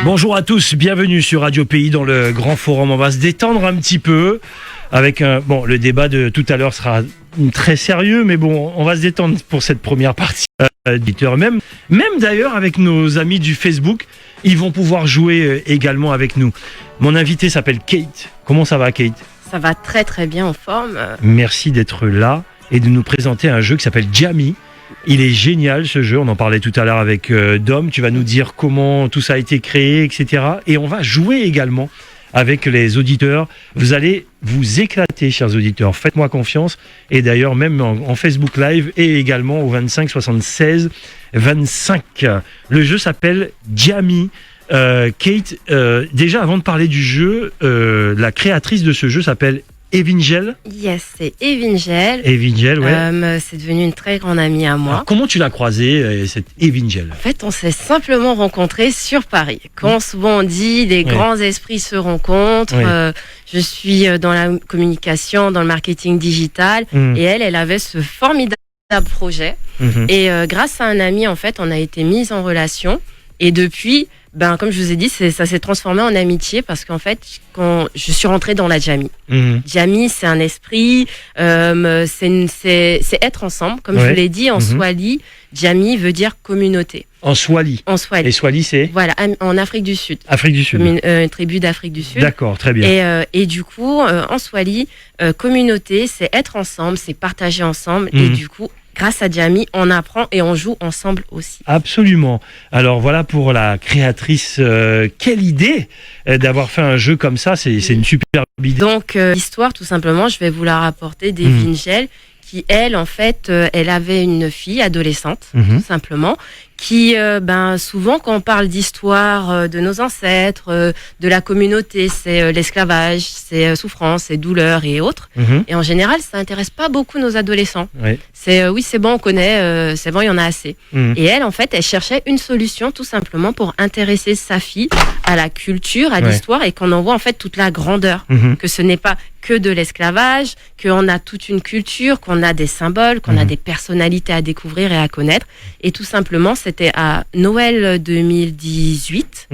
Bonjour à tous, bienvenue sur Radio Pays dans le grand forum. On va se détendre un petit peu avec le débat de tout à l'heure sera très sérieux, mais bon, on va se détendre pour cette première partie. Même d'ailleurs avec nos amis du Facebook, ils vont pouvoir jouer également avec nous. Mon invité s'appelle Kate. Comment ça va, Kate ? Ça va très très bien, en forme. Merci d'être là et de nous présenter un jeu qui s'appelle Jammy. Il est génial ce jeu, on en parlait tout à l'heure avec Dom, tu vas nous dire comment tout ça a été créé, etc. Et on va jouer également avec les auditeurs. Vous allez vous éclater, chers auditeurs, faites-moi confiance. Et d'ailleurs, même en Facebook Live et également au 25 76 25. Le jeu s'appelle Jammy. Kate, déjà avant de parler du jeu, la créatrice de ce jeu s'appelle Evingel. Yes, c'est Evingel. Evingel, ouais. C'est devenu une très grande amie à moi. Alors, comment tu l'as croisée, cette Evingel ? En fait, on s'est simplement rencontrés sur Paris. Quand souvent on dit les grands esprits se rencontrent, je suis dans la communication, dans le marketing digital, et elle avait ce formidable projet. Et grâce à un ami, en fait, on a été mis en relation. Et depuis, comme je vous ai dit, ça s'est transformé en amitié parce qu'en fait, quand je suis rentrée dans la Jammy. Jammy, c'est un esprit, c'est être ensemble. Comme je vous l'ai dit, en Swahili, Jammy veut dire communauté. En Swahili. En Swahili. Et Swahili, c'est ? Voilà, en Afrique du Sud. Afrique du Sud. Une tribu d'Afrique du Sud. D'accord, très bien. Et du coup, en Swahili, communauté, c'est être ensemble, c'est partager ensemble. Et du coup, grâce à Jammy, on apprend et on joue ensemble aussi. Absolument. Alors voilà pour la créatrice. Quelle idée d'avoir fait un jeu comme ça. C'est une superbe idée. Donc l'histoire, tout simplement, je vais vous la rapporter d'Evingel, qui elle, en fait, elle avait une fille adolescente, tout simplement, qui, souvent, quand on parle d'histoire de nos ancêtres, de la communauté, c'est l'esclavage, c'est souffrance, c'est douleur et autres. Et en général, ça intéresse pas beaucoup nos adolescents. C'est c'est bon, on connaît, c'est bon, il y en a assez. Et elle, en fait, elle cherchait une solution tout simplement pour intéresser sa fille à la culture, à l'histoire, et qu'on en voit en fait toute la grandeur, que ce n'est pas que de l'esclavage, qu'on a toute une culture, qu'on a des symboles, qu'on a des personnalités à découvrir et à connaître. Et tout simplement, c'était à Noël 2018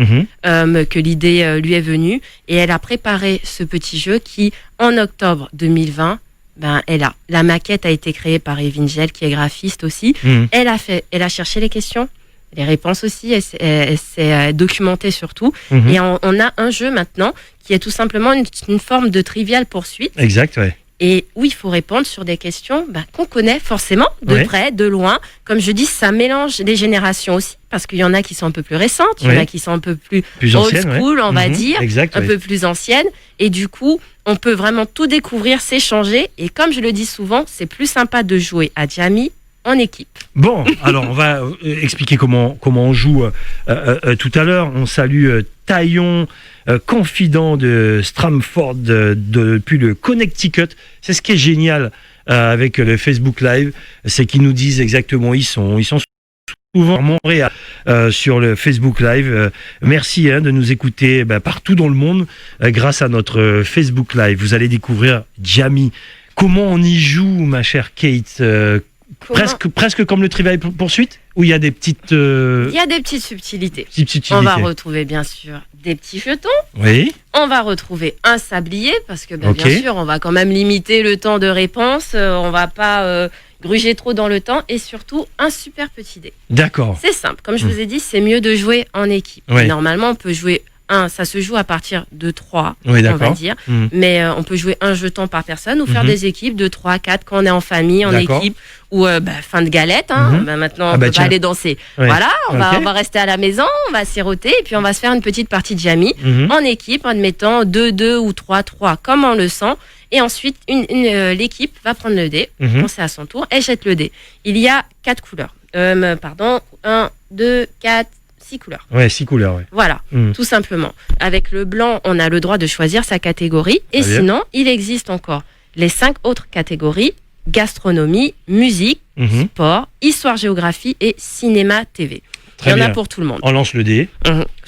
que l'idée lui est venue. Et elle a préparé ce petit jeu qui, en octobre 2020, la maquette a été créée par Evingel, qui est graphiste aussi. Elle a cherché les questions, les réponses aussi, elle s'est documentée surtout. Et on a un jeu maintenant qui est tout simplement une forme de trivial poursuite. Exact, ouais. Et où il faut répondre sur des questions qu'on connaît forcément, de près, de loin. Comme je dis, ça mélange les générations aussi, parce qu'il y en a qui sont un peu plus récentes, il y en a qui sont un peu plus old anciennes, school, on va dire, exact, un peu plus anciennes. Et du coup, on peut vraiment tout découvrir, s'échanger. Et comme je le dis souvent, c'est plus sympa de jouer à Jammy en équipe. Bon, alors on va expliquer comment on joue tout à l'heure. On salue Taillon, confident de Stramford depuis le Connecticut. C'est ce qui est génial avec le Facebook Live, c'est qu'ils nous disent exactement où ils sont souvent à Montréal sur le Facebook Live. Merci de nous écouter partout dans le monde grâce à notre Facebook Live. Vous allez découvrir Jammy. Comment on y joue, ma chère Kate ? Presque comme le trivial poursuite, où il y a des petites... Il y a des petites subtilités. On va retrouver bien sûr des petits jetons. Oui. On va retrouver un sablier, parce que bien sûr, on va quand même limiter le temps de réponse. On va pas gruger trop dans le temps. Et surtout, un super petit dé. D'accord. C'est simple. Comme je vous ai dit, c'est mieux de jouer en équipe. Normalement, on peut jouer... ça se joue à partir de 3, on va dire. Mais on peut jouer un jeton par personne ou faire des équipes de 3, 4 quand on est en famille, en équipe, ou fin de galette. Maintenant, on peut pas aller danser. Voilà, on va rester à la maison, on va siroter et puis on va se faire une petite partie de Jammy en équipe, en mettant 2, 2 ou 3, 3, comme on le sent. Et ensuite, l'équipe va prendre le dé, c'est à son tour, elle jette le dé. Il y a 4 couleurs. 1, 2, 4, 6 couleurs. 6 couleurs, Voilà, tout simplement. Avec le blanc, on a le droit de choisir sa catégorie. Et sinon, il existe encore les 5 autres catégories: gastronomie, musique, sport, histoire-géographie et cinéma-TV. Il y en a pour tout le monde. On lance le dé.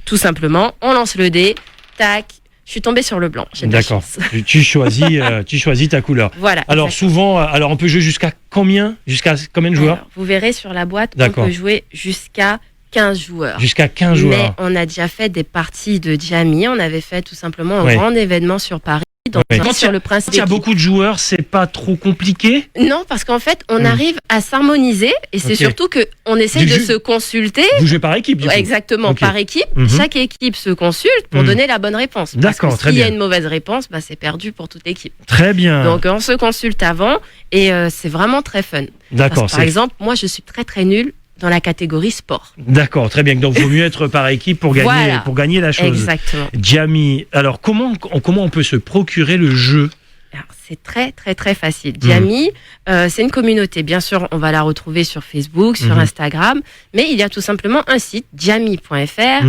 Tout simplement, on lance le dé. Tac. Je suis tombée sur le blanc. D'accord. Tu choisis ta couleur. Voilà. Alors souvent, on peut jouer jusqu'à combien de joueurs? Vous verrez sur la boîte, on peut jouer jusqu'à 15 joueurs. Jusqu'à 15 joueurs. Mais on a déjà fait des parties de Djammi. On avait fait tout simplement un grand événement sur Paris. Donc, sur le principe il y a beaucoup de joueurs, c'est pas trop compliqué? Non, parce qu'en fait, on arrive à s'harmoniser et c'est surtout qu'on essaye de se consulter. Vous jouez par équipe, du coup. Exactement, par équipe. Chaque équipe se consulte pour donner la bonne réponse. D'accord, très bien. S'il y a une mauvaise réponse, c'est perdu pour toute l'équipe. Très bien. Donc, on se consulte avant et c'est vraiment très fun. D'accord. Par exemple, moi, je suis très très nulle dans la catégorie sport. D'accord, très bien. Donc, il vaut mieux être par équipe pour gagner la chose. Exactement. Djammi, alors comment on peut se procurer le jeu? Alors, c'est très très très facile. Djammi, c'est une communauté. Bien sûr, on va la retrouver sur Facebook, sur Instagram, mais il y a tout simplement un site, djammi.fr,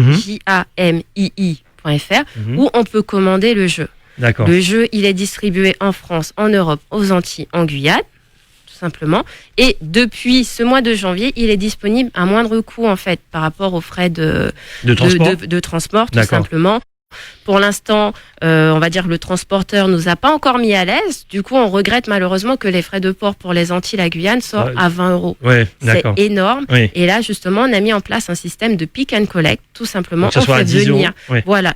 JAMII.fr, où on peut commander le jeu. D'accord. Le jeu, il est distribué en France, en Europe, aux Antilles, en Guyane, simplement. Et depuis ce mois de janvier, il est disponible à moindre coût, en fait, par rapport aux frais de transport, tout simplement. Pour l'instant, on va dire que le transporteur nous a pas encore mis à l'aise. Du coup, on regrette malheureusement que les frais de port pour les Antilles, la Guyane, soient à 20 €. Ouais, c'est énorme. Oui. Et là, justement, on a mis en place un système de pick and collect. Tout simplement, on fait venir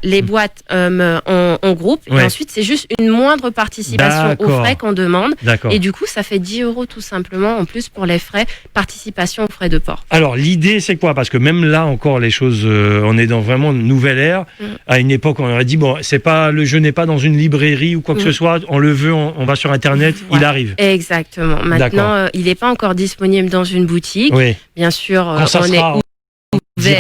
les boîtes en groupe. Et ensuite, c'est juste une moindre participation aux frais qu'on demande. Et du coup, ça fait 10 € tout simplement en plus pour les frais, participation aux frais de port. Alors, l'idée, c'est quoi? Parce que même là, encore, les choses, on est dans vraiment une nouvelle ère. À une époque, on aurait dit, bon, le jeu n'est pas dans une librairie ou quoi que ce soit, on le veut, on va sur Internet, il arrive. Exactement. Maintenant, il n'est pas encore disponible dans une boutique. Bien sûr, on est ouvert.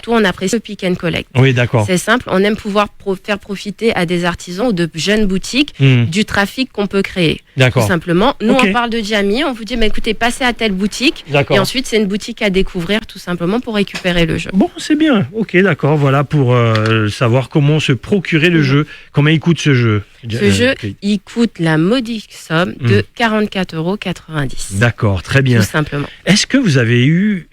On apprécie le pick and collect. Oui, d'accord. C'est simple, on aime pouvoir faire profiter à des artisans ou de jeunes boutiques du trafic qu'on peut créer. D'accord. Tout simplement. Nous, on parle de Djammi, on vous dit, écoutez, passez à telle boutique. Et ensuite, c'est une boutique à découvrir tout simplement pour récupérer le jeu. Bon, c'est bien. Ok, d'accord. Voilà pour savoir comment se procurer le jeu. Combien il coûte ce jeu? Ce jeu, il coûte la modique somme de 44,90 €. D'accord, très bien. Tout simplement. Est-ce que vous avez eu...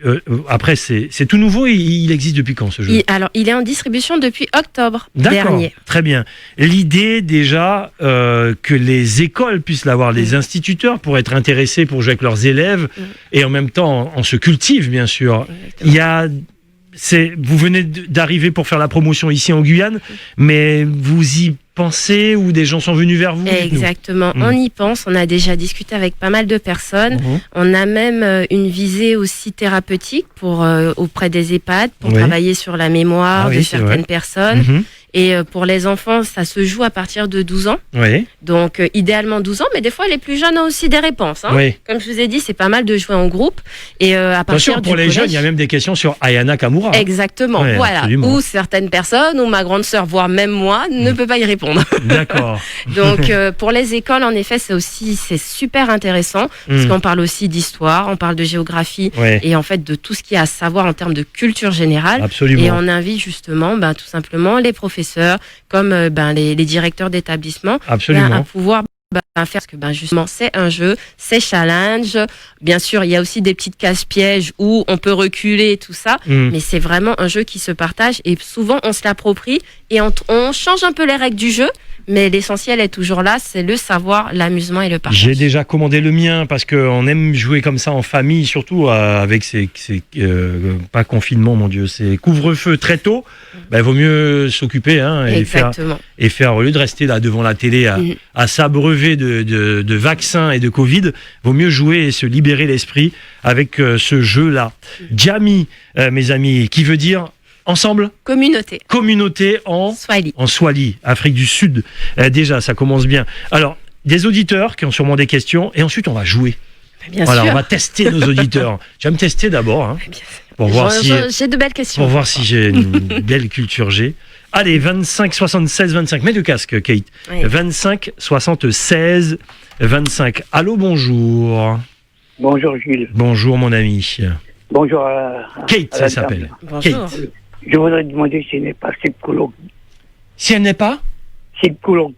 après, c'est tout nouveau, il existe depuis quand ce jeu? Alors, il est en distribution depuis octobre dernier. Très bien. L'idée déjà que les écoles puissent l'avoir, les instituteurs pour être intéressés pour jouer avec leurs élèves et en même temps on se cultive bien sûr. Exactement. Vous venez d'arriver pour faire la promotion ici en Guyane, mais vous y pensez ou des gens sont venus vers vous? Exactement, on y pense, on a déjà discuté avec pas mal de personnes, on a même une visée aussi thérapeutique auprès des EHPAD pour travailler sur la mémoire de certaines personnes. Et pour les enfants, ça se joue à partir de 12 ans. Donc, idéalement 12 ans, mais des fois, les plus jeunes ont aussi des réponses. Comme je vous ai dit, c'est pas mal de jouer en groupe. Et à partir pour les jeunes, il y a même des questions sur Aya Nakamura. Exactement, voilà. Absolument. Ou certaines personnes, ou ma grande sœur, voire même moi, ne peut pas y répondre. D'accord. Donc, pour les écoles, en effet, c'est super intéressant. Parce qu'on parle aussi d'histoire, on parle de géographie. Et en fait, de tout ce qu'il y a à savoir en termes de culture générale. Absolument. Et on invite justement, tout simplement, les professeurs, comme les directeurs d'établissement, à pouvoir faire, parce que justement c'est un jeu, c'est challenge. Bien sûr, il y a aussi des petites casse-pièges où on peut reculer, tout ça, mais c'est vraiment un jeu qui se partage et souvent on se l'approprie et on change un peu les règles du jeu. Mais l'essentiel est toujours là, c'est le savoir, l'amusement et le partage. J'ai déjà commandé le mien parce qu'on aime jouer comme ça en famille, surtout avec ces pas confinement, mon Dieu, ces couvre-feu très tôt. Il vaut mieux s'occuper et faire, au lieu de rester là devant la télé à s'abreuver de vaccins et de Covid, vaut mieux jouer et se libérer l'esprit avec ce jeu-là. Djammi, mes amis, qui veut dire... Ensemble? Communauté en Swahili, Afrique du Sud. Déjà, ça commence bien. Alors, des auditeurs qui ont sûrement des questions, et ensuite on va jouer. Bien sûr. On va tester nos auditeurs. Je vais me tester d'abord, pour voir si j'ai de belles questions. Pour voir si j'ai une belle culture G. Allez, 25 76 25. Mets le casque, Kate. 25 76 25. Allô, bonjour. Bonjour, Gilles. Bonjour, mon ami. Bonjour Kate, ça s'appelle. Bonjour. Kate. Je voudrais demander si elle n'est pas psychologue. Si elle n'est pas Psychologue.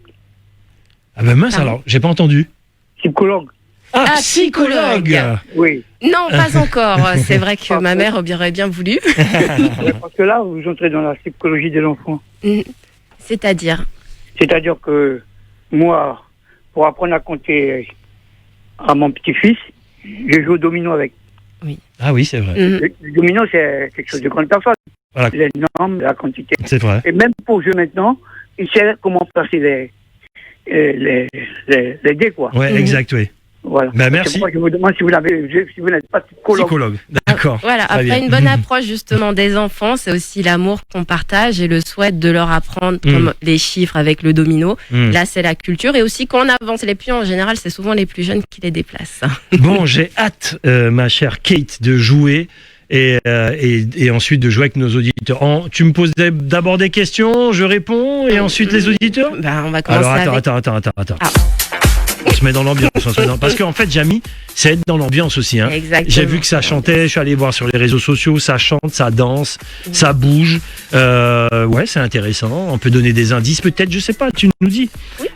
Ah ben mince, alors, j'ai pas entendu. Psychologue. Ah, psychologue. Oui. Non, pas encore. C'est vrai que ma mère aurait bien voulu. Parce que là, vous entrez dans la psychologie de l'enfant. C'est-à-dire que moi, pour apprendre à compter à mon petit-fils, je joue au domino avec. Oui. Ah oui, c'est vrai. Le domino, c'est quelque chose de grande personne. Voilà. Les normes, la quantité. C'est vrai. Et même pour jouer maintenant, il sait comment placer les dés, quoi. Ouais, exact, oui. Voilà. Bah, merci. Moi, je vous demande si vous n'êtes pas psychologue. Psychologue, d'accord. Voilà, Très après bien. une bonne approche justement des enfants, c'est aussi l'amour qu'on partage et le souhait de leur apprendre comme les chiffres avec le domino. Là, c'est la culture et aussi quand on avance les pions, en général, c'est souvent les plus jeunes qui les déplacent. Bon, j'ai hâte, ma chère Kate, de jouer et ensuite de jouer avec nos auditeurs. Tu me poses d'abord des questions, je réponds et ensuite les auditeurs. Ben, on va commencer Alors avec... attends. On se met dans l'ambiance. Parce qu'en fait, Jamy, c'est être dans l'ambiance aussi. Hein. Exactement. J'ai vu que ça chantait, je suis allé voir sur les réseaux sociaux, ça chante, ça danse, ça bouge. Ouais, c'est intéressant. On peut donner des indices peut-être, je sais pas, tu nous dis. Oui,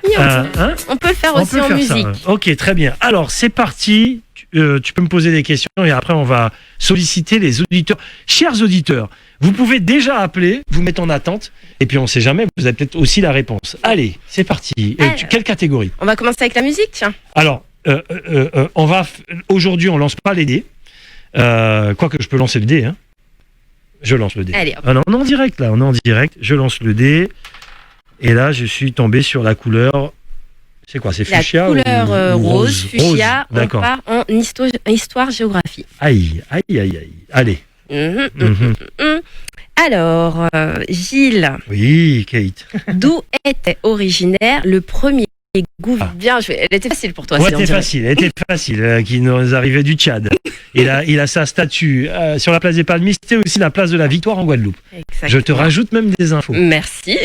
on peut le faire aussi en musique. Ça. Ok, très bien. Alors, c'est parti. Tu peux me poser des questions et après, on va solliciter les auditeurs. Chers auditeurs, vous pouvez déjà appeler, vous mettre en attente et puis on ne sait jamais, vous avez peut-être aussi la réponse. Allez, c'est parti. Quelle catégorie? On va commencer avec la musique, tiens. Alors, aujourd'hui, on lance pas les dés. Quoique je peux lancer le dé. Hein. Je lance le dé. Allez, hop. Ah non, on est en direct là, on est en direct. Je lance le dé. Et là, je suis tombé sur la couleur. C'est quoi? C'est fuchsia? La couleur ou rose, fuchsia. Rose. D'accord. On part en histoire-géographie. Aïe. Allez. Alors, Gilles. Oui, Kate. D'où était originaire le premier Bien joué. Elle était facile pour toi. Ouais, elle était facile. Qui nous arrivait du Tchad. Il a sa statue sur la place des Palmistes. C'était aussi la place de la Victoire en Guadeloupe. Exactement. Je te rajoute même des infos. Merci.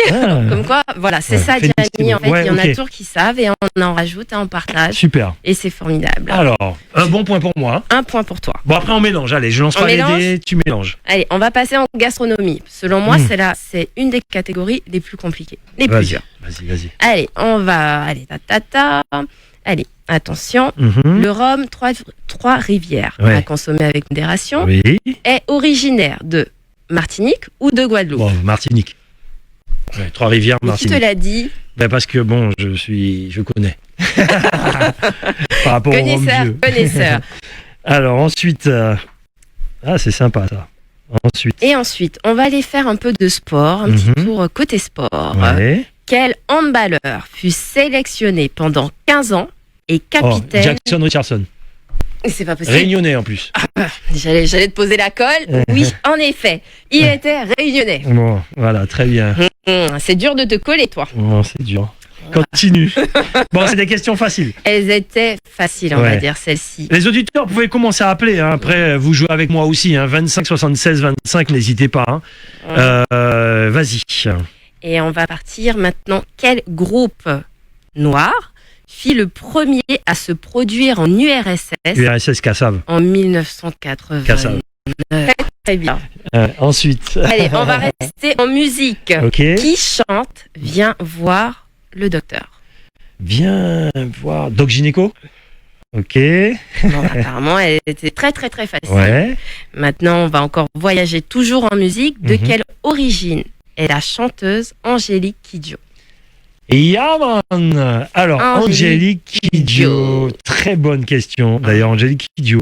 Comme quoi, voilà, c'est ça, Gianni. En fait, il y en a toujours qui savent et on en rajoute et on partage. Super. Et c'est formidable. Alors, un bon point pour moi. Un point pour toi. Bon, après, on mélange. Allez, je lance pas les dés, tu mélanges. Allez, on va passer en gastronomie. Selon moi, c'est une des catégories les plus compliquées. Les plus dures. Vas-y. Allez, on va. Allez, Allez, attention. Le rhum Trois-Rivières, à consommer avec modération, est originaire de Martinique ou de Guadeloupe? Bon, Martinique. Ouais, Trois-Rivières, Martinique. Qui te l'a dit? Parce que bon, je connais. Par rapport au rhum vieux. Connaisseur. Alors ensuite, c'est sympa ça. Ensuite, on va aller faire un peu de sport, un petit tour côté sport. Ouais. Quel handballeur fut sélectionné pendant 15 ans et capitaine... Jackson Richardson. C'est pas possible. Réunionnais en plus. J'allais te poser la colle. Oui, en effet, il était réunionnais. Bon, voilà, très bien. C'est dur de te coller, toi. Oh, c'est dur. Continue. Bon, c'est des questions faciles. Elles étaient faciles, on va dire, celles-ci. Les auditeurs, vous pouvez commencer à appeler. Hein. Après, vous jouez avec moi aussi. 25 76 25, n'hésitez pas. Hein. Vas-y. Et on va partir maintenant. Quel groupe noir fit le premier à se produire en URSS? URSS Kassav. En 1980. Kassav. Très bien. Ensuite. Allez, on va rester en musique. Okay. Qui chante Viens voir le docteur? Viens voir Doc Gynéco. Ok. Bon, apparemment, elle était très très très facile. Ouais. Maintenant, on va encore voyager toujours en musique. De quelle origine est la chanteuse Angélique Kidjo? Yaman. Alors, Angélique Kidjo. Très bonne question. D'ailleurs, Angélique Kidjo,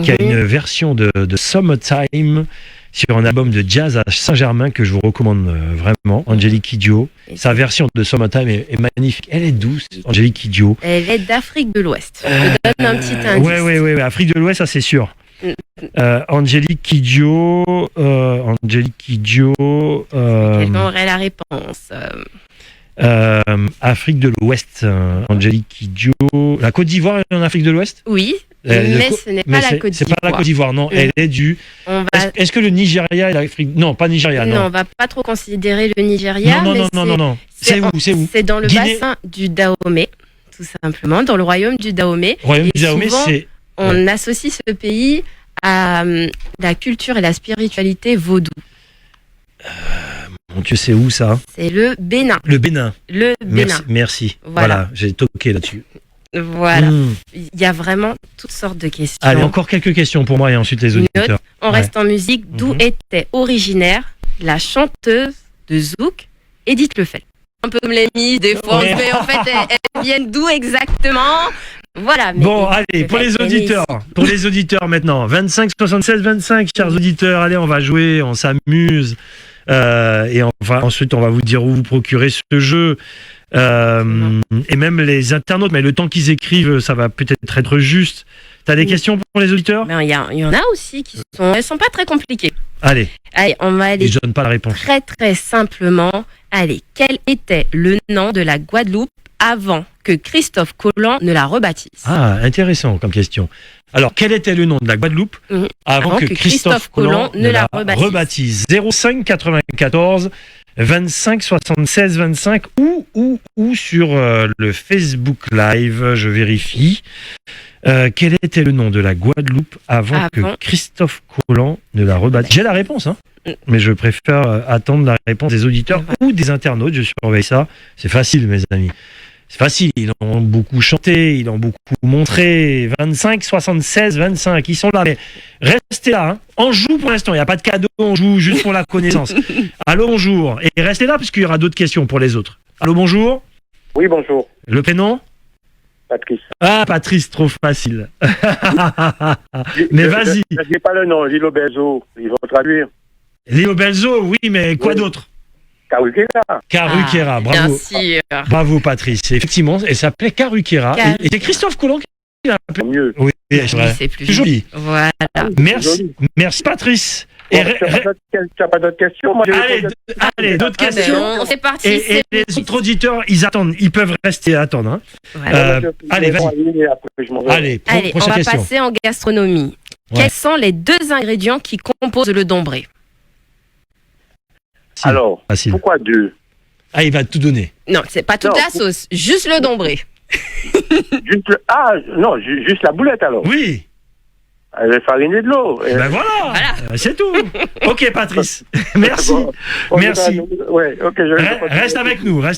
qui a une version de Summertime sur un album de jazz à Saint-Germain que je vous recommande vraiment. Angélique Kidjo. Sa version de Summertime est magnifique. Elle est douce, Angélique Kidjo. Elle est d'Afrique de l'Ouest. Je te donne un petit indice. Ouais. Afrique de l'Ouest, ça c'est sûr. Angélique Kidjo. Quelqu'un aurait la réponse. Afrique de l'Ouest, Angélique Kidjo. La Côte d'Ivoire est en Afrique de l'Ouest? Oui, mais ce n'est pas la Côte d'Ivoire. C'est pas la Côte d'Ivoire, non. Elle est du... Est-ce que le Nigeria est l'Afrique? Non, pas Nigeria, non. Non, on va pas trop considérer le Nigeria. Non. C'est où? C'est dans le bassin du Dahomey, tout simplement, dans le royaume du Dahomey. On associe ce pays à la culture et la spiritualité vaudou. Mon Dieu, c'est où ça? C'est le Bénin. Le Bénin. Merci. Voilà, j'ai toqué là-dessus. Voilà. Il y a vraiment toutes sortes de questions. Allez, encore quelques questions pour moi et ensuite les auditeurs. On reste en musique. D'où était originaire la chanteuse de Zouk, Edith Lefel? Un peu comme les Miss, des fois, mais en fait, elles viennent d'où exactement? Voilà. Mais Bon, allez, pour les auditeurs maintenant, 25 76 25, chers auditeurs, allez, on va jouer, on s'amuse, et ensuite on va vous dire où vous procurez ce jeu, et même les internautes, mais le temps qu'ils écrivent, ça va peut-être être juste. T'as des questions pour les auditeurs? Il y en a aussi elles sont pas très compliquées. Allez, on va aller je donne pas la réponse. très très simplement. Allez, quel était le nom de la Guadeloupe avant que Christophe Colomb ne la rebaptise? Ah, intéressant comme question. Alors, quel était le nom de la Guadeloupe avant que Christophe Colomb ne la rebaptise? 05 94 25 76 25 ou sur le Facebook Live, je vérifie. Quel était le nom de la Guadeloupe avant que Christophe Colomb ne la rebaptise? J'ai la réponse, hein, mais je préfère attendre la réponse des auditeurs ou des internautes. Je surveille ça. C'est facile, mes amis. C'est facile. Ils ont beaucoup chanté, ils ont beaucoup montré. 25, 76, 25, ils sont là. Mais restez là. Hein. On joue pour l'instant. Il n'y a pas de cadeau. On joue juste pour la connaissance. Allô, bonjour. Et restez là parce qu'il y aura d'autres questions pour les autres. Allô, bonjour. Oui, bonjour. Le prénom? Patrice. Ah, Patrice, trop facile. Mais vas-y. Je n'ai pas le nom, Lilo Belzo. Ils vont traduire. Léo Belzo, oui, mais quoi d'autre? Caruquera. Caruquera, bravo. Bien sûr. Bravo, Patrice. Effectivement, elle s'appelait Caruquera. Et c'est Christophe Colomb qui l'a appelé. Mieux. Oui, c'est vrai. C'est plus Joli. Voilà. Merci, Patrice. Bon, tu n'as pas d'autres questions? Moi, allez, d'autres questions. C'est parti. Et les autres auditeurs, ils attendent. Ils peuvent rester à attendre. Hein. Voilà. Allez, vas-y. Allez, on va passer en gastronomie. Ouais. Quels sont les 2 ingrédients qui composent le dombré? Alors, facile. Pourquoi 2? Ah, il va tout donner. Non, c'est pas toute la sauce, juste le dombré. Juste la boulette alors. Oui. La farine et de l'eau. Ben voilà. C'est tout. Ok, Patrice. Merci. Merci. Ouais, ok, reste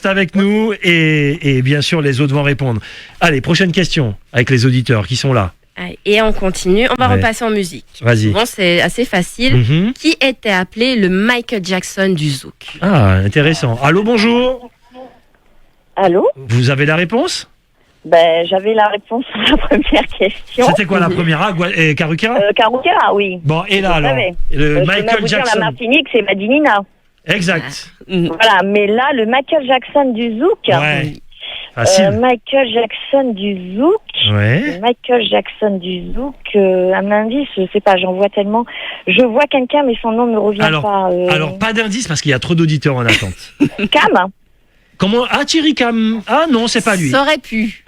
avec nous et bien sûr les autres vont répondre. Allez, prochaine question avec les auditeurs qui sont là. Et on continue, on va repasser en musique. Vas-y. Bon, c'est assez facile. Qui était appelé le Michael Jackson du zouk? Ah, intéressant. Allô, bonjour. Allô? Vous avez la réponse? Ben, j'avais la réponse à la première question. C'était quoi la première? Caruquera? Caruquera, oui. Bon, et là alors? Le Michael Jackson. La Martinique, c'est Madinina. Exact. Voilà, mais là, le Michael Jackson du zouk. Ouais. Facile. Michael Jackson du zouk. Ouais. Michael Jackson du zouk. Un indice, je sais pas, j'en vois tellement. Je vois quelqu'un, mais son nom ne me revient pas. Alors, pas d'indice parce qu'il y a trop d'auditeurs en attente. Cam. Comment? Ah, Thierry Cam. Ah non, c'est pas lui. Ça aurait pu.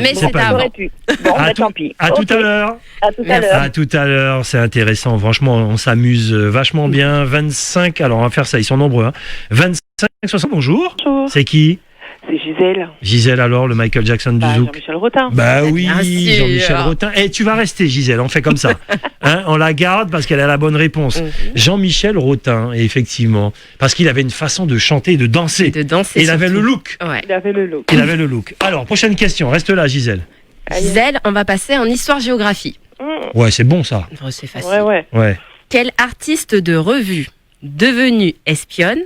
Mais c'est pas aurait pu. Bon, tant pis. À tout à l'heure. À tout à l'heure, c'est intéressant. Franchement, on s'amuse vachement bien. 25, alors on va faire ça, ils sont nombreux. Hein. 25, 60, bonjour. Bonjour. C'est qui? C'est Gisèle. Gisèle alors, le Michael Jackson du zouk. Jean-Michel Rotin. Bah oui, Jean-Michel Rotin. Et tu vas rester, Gisèle, on fait comme ça. Hein, on la garde parce qu'elle a la bonne réponse. Jean-Michel Rotin, effectivement. Parce qu'il avait une façon de chanter et de danser. Et il avait le look. Ouais. Il avait le look. Il avait le look. Alors, prochaine question. Reste là, Gisèle. Gisèle, on va passer en histoire-géographie. Ouais, c'est bon ça. C'est facile. Ouais. Quel artiste de revue devenu espionne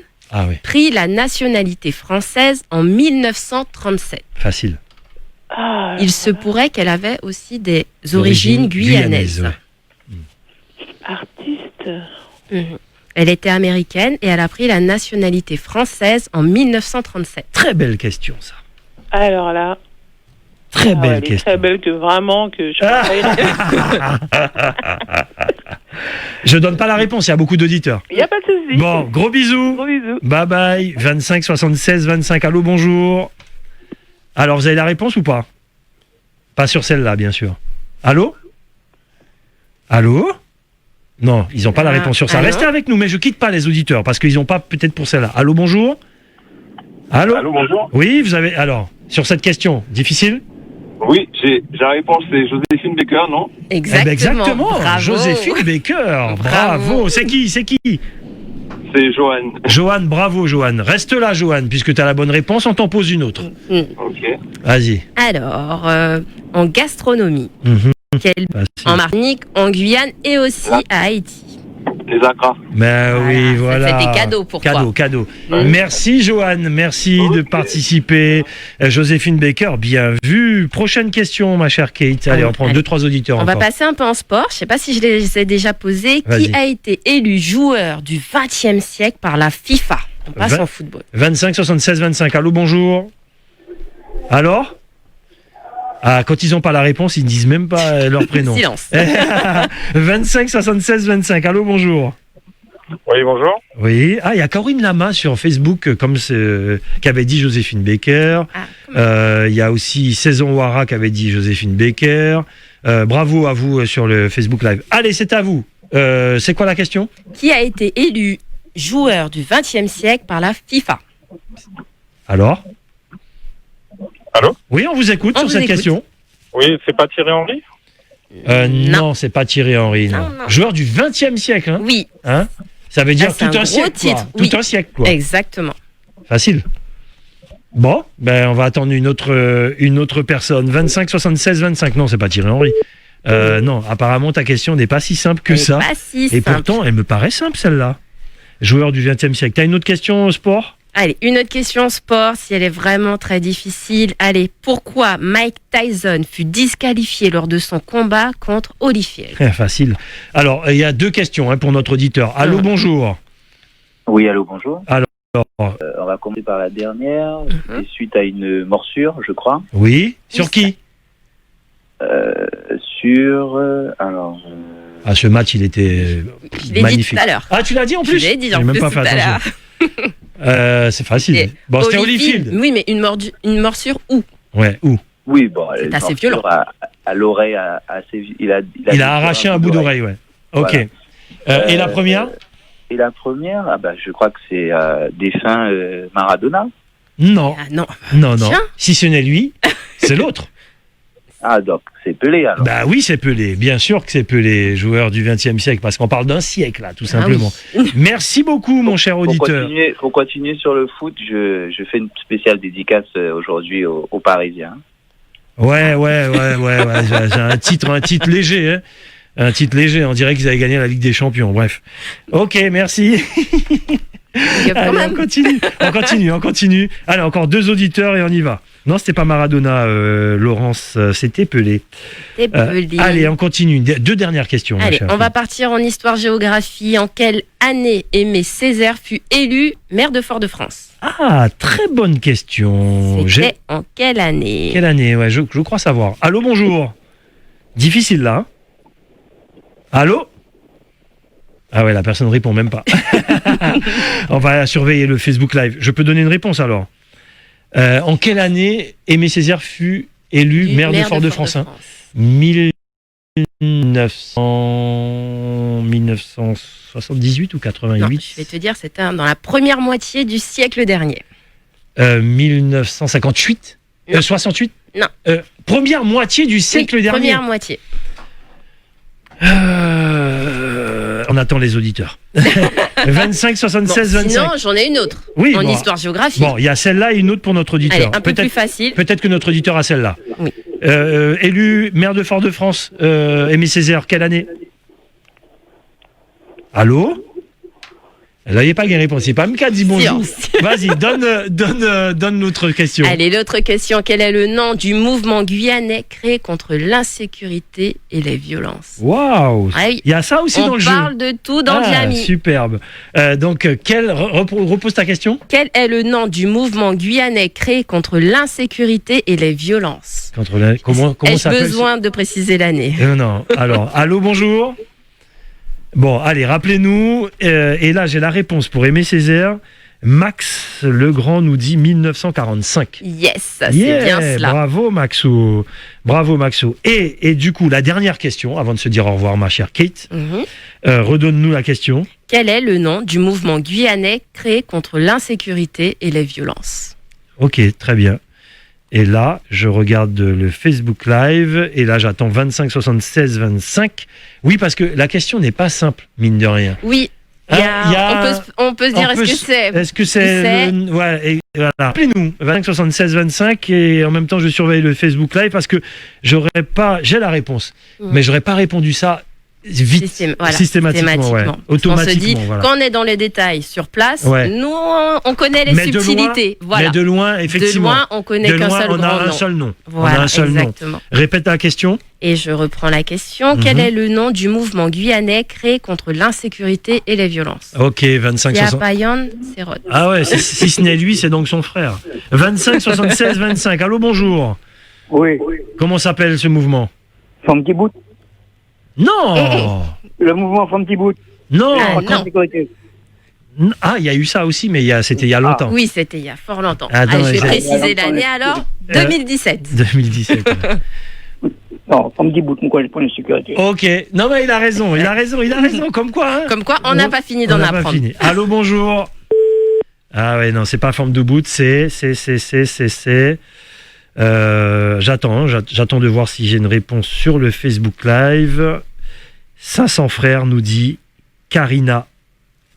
prit la nationalité française en 1937? Facile. Il se pourrait qu'elle avait aussi des origines guyanaises. Artiste. Elle était américaine et elle a pris la nationalité française en 1937. Très belle question, ça. Alors là. Très belle question. Très belle que vraiment que je Je donne pas la réponse, il y a beaucoup d'auditeurs. Il n'y a pas de souci. Bon, gros bisous. Gros bisous. Bye bye. 25 76 25. Allô, bonjour. Alors, vous avez la réponse ou pas? Pas sur celle-là, bien sûr. Allô? Allô? Non, ils n'ont pas la réponse sur ça. Restez avec nous, mais je quitte pas les auditeurs parce qu'ils n'ont pas peut-être pour celle-là. Allô, bonjour. Allô, bonjour. Oui, vous avez. Alors, sur cette question, difficile? Oui, j'ai la réponse, c'est Joséphine Baker, non? Exactement. Bravo. Joséphine Baker. Bravo. C'est qui? C'est Joanne. Joanne, bravo Joanne. Reste là Joanne, puisque tu as la bonne réponse, on t'en pose une autre. Ok. Vas-y. Alors, en gastronomie, en Martinique, en Guyane et aussi à Haïti. Les Accra. Ben oui, voilà. Ça fait des cadeaux pour toi. Cadeau. Merci Joanne, merci de participer. Joséphine Baker, bien vu. Prochaine question, ma chère Kate. Allez, on prend 2-3 auditeurs On encore. va passer un peu en sport. Je ne sais pas si je les ai déjà posés. Vas-y. Qui a été élu joueur du XXe siècle par la FIFA? On passe en football. 25 76 25. Allô, bonjour. Alors? Ah, quand ils n'ont pas la réponse, ils ne disent même pas leur prénom. Silence. 25 76 25. Allô, bonjour. Oui, bonjour. Oui. Ah, il y a Corinne Lama sur Facebook, qu'avait dit Joséphine Baker. Il y a aussi Saison Ouara qui avait dit Joséphine Baker. Bravo à vous sur le Facebook Live. Allez, c'est à vous. C'est quoi la question? Qui a été élu joueur du XXe siècle par la FIFA? Alors? Allô? Oui, on vous écoute sur cette question. Oui, c'est pas Thierry Henry? Non, c'est pas Thierry Henry. Non. Non. Joueur du XXe siècle. Hein? Oui, Hein? Ça veut dire c'est tout un un gros siècle. titre, Quoi. oui. Tout un siècle, quoi. exactement. Facile. Bon, ben on va attendre une autre personne. 25 76 25. Non, c'est pas Thierry Henry. Non, apparemment ta question n'est pas si simple que ça. Pas si Et simple. pourtant, elle me paraît simple celle-là. Joueur du XXe siècle. T'as une autre question sport? Allez, une autre question sport, si elle est vraiment très difficile. Allez, pourquoi Mike Tyson fut disqualifié lors de son combat contre Holyfield? Facile. Alors, il y a 2 questions pour notre auditeur. Allô, bonjour. Oui, allô, bonjour. Alors, On va commencer par la dernière. C'est suite à une morsure, je crois. oui. Sur qui? Ah, ce match, il était Je l'ai dit magnifique. tout à l'heure. Ah, tu l'as dit en Je plus? l'ai dit en J'ai même plus pas tout fait à l'heure. attention. C'est facile. Et Bon, c'était Holyfield. Oui, mais une morsure où? Ouais, où? Oui, bon, C'est assez violent. À l'oreille, assez. Il a arraché un bout d'oreille, ouais. Ok. Voilà. Et la première? Et la première, je crois que c'est défunt Maradona. Non. Ah non. Non. Tiens. Si ce n'est lui, c'est l'autre. Ah, donc c'est Pelé alors. Bah oui, c'est Pelé. Bien sûr que c'est Pelé, joueur du XXe siècle, parce qu'on parle d'un siècle, là, tout simplement. Merci beaucoup, mon cher auditeur. Pour continuer sur le foot, je fais une spéciale dédicace aujourd'hui aux Parisiens. Ouais. J'ai un titre léger, hein. Un titre léger. On dirait qu'ils avaient gagné la Ligue des Champions. Bref. Ok, merci. Allez, on continue. Allez, encore 2 auditeurs et on y va. Non, c'était pas Maradona, Laurence, c'était Pelé. Allez, on continue. 2 dernières questions. Allez, on va partir en histoire-géographie. En quelle année Aimé Césaire fut élu maire de Fort-de-France? Ah, très bonne question. C'était en quelle année? Quelle année? Ouais, je crois savoir. Allô, bonjour. Difficile là. Hein? Allô? Ah ouais, la personne ne répond même pas. On va surveiller le Facebook Live. Je peux donner une réponse alors. En quelle année Aimé Césaire fut élu maire de Fort-de-France? 1978 ou 88? Non, je vais te dire, c'était dans la première moitié du siècle dernier. 1958? 68? Non. Première moitié du siècle dernier? Première moitié. On attend les auditeurs. 25 76 25. Sinon, j'en ai une autre. Oui, en histoire-géographie. Bon, il y a celle-là et une autre pour notre auditeur. Allez, un peu plus facile. Peut-être que notre auditeur a celle-là. Oui. Élu maire de Fort-de-France, Aimé Césaire, quelle année? Allô? Là, il n'y a pas de réponse. C'est pas Mika dit bonjour. Vas-y, donne l'autre question. Allez, l'autre question. Quel est le nom du mouvement guyanais créé contre l'insécurité et les violences? Waouh! Il y a ça aussi dans le jeu. On parle de tout dans Djamy. Superbe. Donc, repose ta question. Quel est le nom du mouvement guyanais créé contre l'insécurité et les violences? Comment Ai-je besoin de préciser l'année? Non. Alors, allô, bonjour. Bon, allez, rappelez-nous. Et là, j'ai la réponse pour Aimé Césaire. Max Legrand nous dit 1945. Yes, c'est bien cela. Bravo, Maxou. Bravo, Maxou. Et du coup, la dernière question, avant de se dire au revoir, ma chère Kate. Redonne-nous la question. Quel est le nom du mouvement guyanais créé contre l'insécurité et les violences? Ok, très bien. Et là, je regarde le Facebook Live, et là, j'attends 25 76 25. Oui, parce que la question n'est pas simple, mine de rien. Oui, on peut se dire, est-ce que c'est... Ouais, voilà. Appelez-nous, 25 76 25, et en même temps, je surveille le Facebook Live, parce que j'ai la réponse, mais j'aurais pas répondu ça vite, Voilà, systématiquement, ouais. Automatiquement, on se dit, voilà. quand on est dans les détails sur place, Ouais. nous, on connaît les subtilités. Voilà. Mais de loin, effectivement. De loin, on connaît qu'un seul on grand a un nom. seul nom. Voilà, on a un seul exactement. nom. Répète la question. Et je reprends la question. Quel est le nom du mouvement guyanais créé contre l'insécurité et les violences? Ok, 25 Y'a 60. Payan, c'est Rod. Ah ouais, si ce n'est lui, c'est donc son frère. 25 76 25. Allô, bonjour. Oui. Comment s'appelle ce mouvement? Femme qui bout. Non. Le mouvement Femme qui bout. Non. non. Ah, il y a eu ça aussi, mais c'était il y a longtemps. Oui, c'était il y a fort longtemps. Attends, Allez, je vais j'ai- préciser l'année alors. 2017. 2017. ouais. Non, Femme qui bout, on connaît pas la sécurité. Ok. Non, mais il a raison. Comme quoi, hein. Comme quoi, on n'a pas fini d'en On n'a pas apprendre. fini. Allô, bonjour. Ah ouais, non, c'est pas forme de bout, c'est. J'attends de voir si j'ai une réponse sur le Facebook Live. 500 frères nous dit Karina.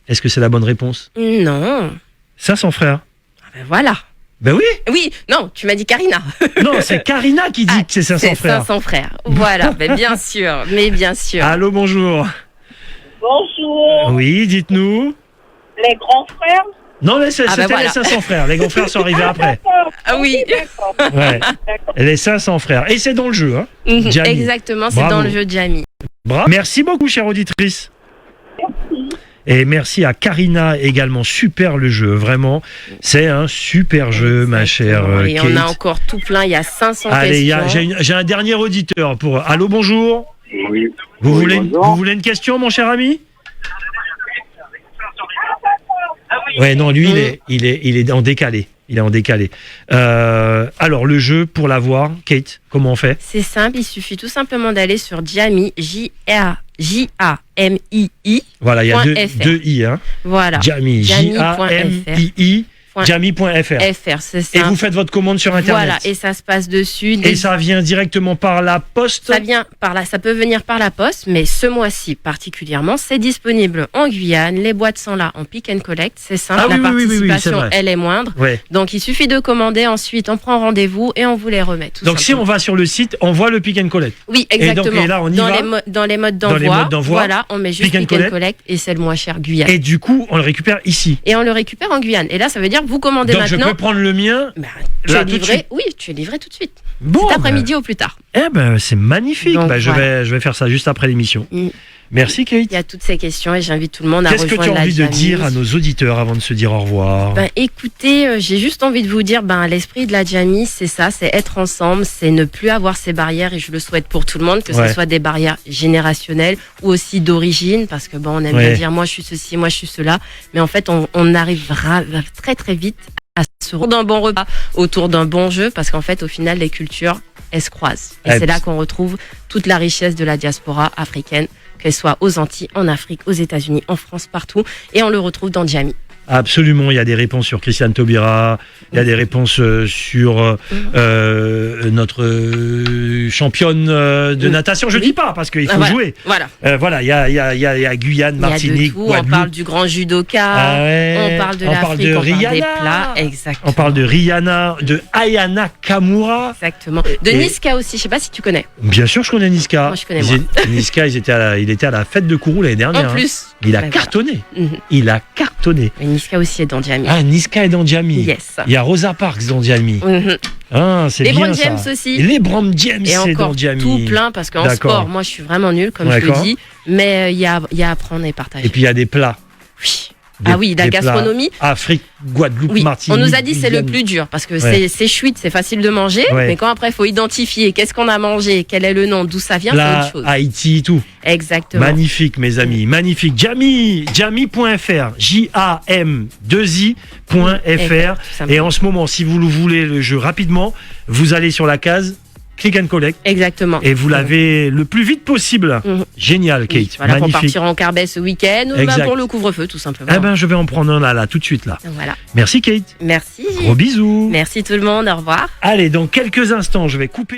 Est-ce que c'est la bonne réponse? Non. 500 frères. Ah ben voilà. Ben oui. Oui, non, tu m'as dit Karina. Non, c'est Karina qui dit que c'est 500 frères. 500 frères. Voilà, ben bien sûr, mais bien sûr. Allô, bonjour. Bonjour, Oui, dites-nous. les grands frères. Non, mais c'était voilà. les 500 frères. Les grands frères sont arrivés après. Ah oui, Ouais. Les 500 frères. Et c'est dans le jeu, hein. Jamie. exactement, c'est Bravo. dans le jeu de Jamie. Bravo. Merci beaucoup, chère auditrice. Et merci à Karina également. Super le jeu, vraiment. C'est un super jeu, ma chère Et Kate. on a encore tout plein, il y a 500 Allez, questions. j'ai un dernier auditeur pour. Allô, bonjour. Oui. Vous Oui, voulez bonjour. vous voulez une question, mon cher ami? Ouais, non, lui, il est en décalé. Il est en décalé. Alors, le jeu, pour l'avoir, Kate, comment on fait? C'est simple, il suffit tout simplement d'aller sur Jamie, Jamii. Voilà, il y a .fr. deux i, hein. Voilà. Jamie, Jamii, Jamie.fr. FR, c'est ça. Et vous faites votre commande sur Internet. Voilà, et ça se passe dessus. Et ça vient directement par la poste. Ça vient par là, ça peut venir par la poste, mais ce mois-ci particulièrement, c'est disponible en Guyane. Les boîtes sont là en pick and collect, c'est simple. Ah oui, la oui, oui, oui, participation, c'est vrai. elle est moindre. Ouais. Donc il suffit de commander, ensuite on prend rendez-vous et on vous les remet. Tout Donc si simplement. on va sur le site, on voit le pick and collect. Oui, exactement. Et là, on y dans va. dans les modes Dans les d'envoi. modes d'envoi, Voilà, on met juste pick and pick and collect et c'est le moins cher Guyane. Et du coup, on le récupère ici. Et on le récupère en Guyane. Et là, ça veut dire que vous commandez Donc je maintenant. peux prendre le mien. Bah, tu là, es tout de livré. suite. Oui, tu es livré tout de suite. Bon, Cet après-midi au plus tard. Eh ben, c'est magnifique. Donc, Bah, je voilà. vais faire ça juste après l'émission. Mm. Merci, Kate. Il y a toutes ces questions et j'invite tout le monde à Qu'est-ce que rejoindre tu as envie de la dire à Jamie. nos auditeurs avant de se dire au revoir? Ben, écoutez, j'ai juste envie de vous dire, l'esprit de la Jamie, c'est ça, c'est être ensemble, c'est ne plus avoir ces barrières et je le souhaite pour tout le monde, que Ouais. ce soit des barrières générationnelles ou aussi d'origine, parce que on aime Ouais. bien dire moi je suis ceci, moi je suis cela, mais en fait on arrivera très très vite à se retrouver d'un bon repas, autour d'un bon jeu, parce qu'en fait au final les cultures elles se croisent et Ouais. c'est là qu'on retrouve toute la richesse de la diaspora africaine, qu'elle soit aux Antilles, en Afrique, aux États-Unis, en France, partout, et on le retrouve dans Jamie. Absolument, il y a des réponses sur Christiane Taubira, il y a des réponses sur notre championne de natation. Je Oui. dis pas parce qu'il faut Voilà. jouer. Voilà. Voilà, il y a Guyane, Il y a de Martinique, tout. On Guadeloupe. parle du grand judoka, Ah ouais. on parle de On parle l'Afrique, de on parle des Rihanna. plats. Exactement. On parle de Rihanna, de Ayana Kamura. Exactement. De Et- Niska aussi, je sais pas si tu connais. Bien sûr, je connais Niska. Moi, je connais, moi. Niska, il était à la fête de Kourou l'année dernière. En plus. hein. Il a Ben cartonné. voilà. Mhm. Il a cartonné. Mais Niska aussi est dans Jamie. Ah, Niska est dans Jamie. Yes. Il y a Rosa Parks dans Jamie. Mhm. Ah, c'est Les bien Brown ça. James aussi. Les Bram James, Et c'est encore dans Jamie. tout plein parce qu'en D'accord. sport, moi je suis vraiment nulle comme je le D'accord. dis, mais il y a à prendre et partager. Et puis il y a des plats. Oui. Des- Ah oui, la des plats gastronomie. Afrique, Guadeloupe, Oui, Martinique. on nous a dit c'est le Guyane. plus dur parce que Ouais. c'est chouette, c'est facile de manger, Ouais. mais quand après il faut identifier qu'est-ce qu'on a mangé, quel est le nom, d'où ça vient, c'est Là, autre chose. Haïti, tout. Exactement. Magnifique, mes amis, magnifique. Jamie.fr, JAM2I.fr. tout simplement. Et en ce moment, si vous le voulez, le jeu rapidement, vous allez sur la case Click and Collect Exactement. et vous l'avez le plus vite possible. Mhm. Génial, Kate. Oui, voilà, pour Magnifique. partir en Carbet ce week-end ou Exact. pour le couvre-feu tout simplement. Eh ben, je vais en prendre un là, tout de suite là. Voilà. Merci, Kate. Merci. Gros bisous. Merci tout le monde. Au revoir. Allez, dans quelques instants, je vais couper.